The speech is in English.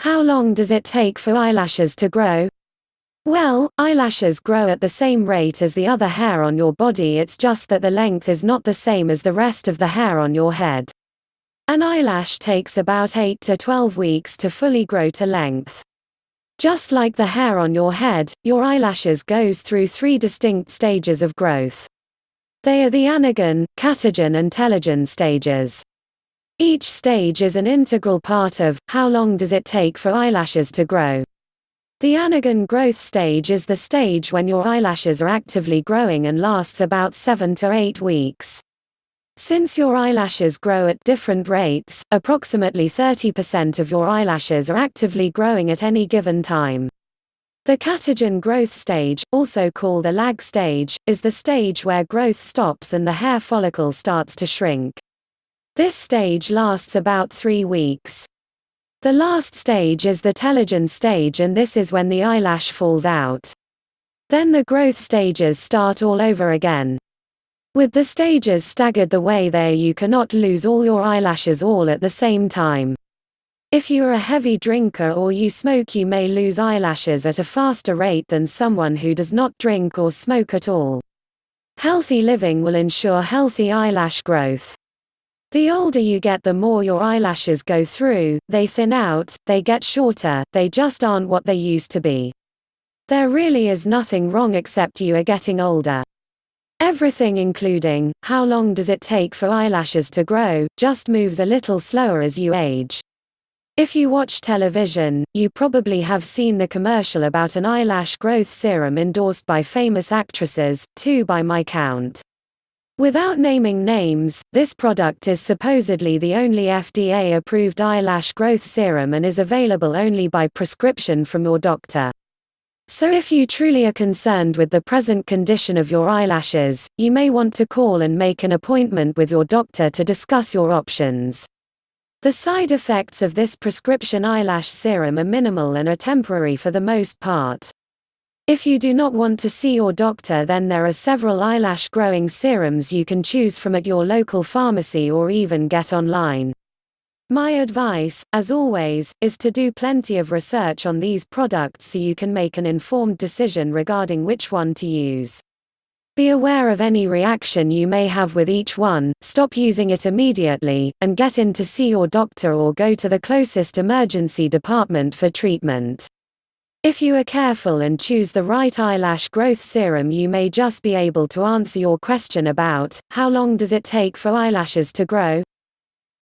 How long does it take for eyelashes to grow? Well, eyelashes grow at the same rate as the other hair on your body, it's just that the length is not the same as the rest of the hair on your head. An eyelash takes about 8 to 12 weeks to fully grow to length. Just like the hair on your head, your eyelashes goes through 3 distinct stages of growth. They are the Anagen, Catagen and Telogen stages. Each stage is an integral part of how long does it take for eyelashes to grow. The Anagen growth stage is the stage when your eyelashes are actively growing and lasts about 7 to 8 weeks. Since your eyelashes grow at different rates, approximately 30% of your eyelashes are actively growing at any given time. The Catagen growth stage, also called the lag stage, is the stage where growth stops and the hair follicle starts to shrink. This stage lasts about 3 weeks. The last stage is the telogen stage, and this is when the eyelash falls out. Then the growth stages start all over again. With the stages staggered the way they are, you cannot lose all your eyelashes all at the same time. If you are a heavy drinker or you smoke, you may lose eyelashes at a faster rate than someone who does not drink or smoke at all. Healthy living will ensure healthy eyelash growth. The older you get, the more your eyelashes go through, they thin out, they get shorter, they just aren't what they used to be. There really is nothing wrong except you are getting older. Everything, including how long does it take for eyelashes to grow, just moves a little slower as you age. If you watch television, you probably have seen the commercial about an eyelash growth serum endorsed by famous actresses, 2 by my count. Without naming names, this product is supposedly the only FDA-approved eyelash growth serum and is available only by prescription from your doctor. So if you truly are concerned with the present condition of your eyelashes, you may want to call and make an appointment with your doctor to discuss your options. The side effects of this prescription eyelash serum are minimal and are temporary for the most part. If you do not want to see your doctor, then there are several eyelash growing serums you can choose from at your local pharmacy or even get online. My advice, as always, is to do plenty of research on these products so you can make an informed decision regarding which one to use. Be aware of any reaction you may have with each one, stop using it immediately, and get in to see your doctor or go to the closest emergency department for treatment. If you are careful and choose the right eyelash growth serum, you may just be able to answer your question about how long does it take for eyelashes to grow.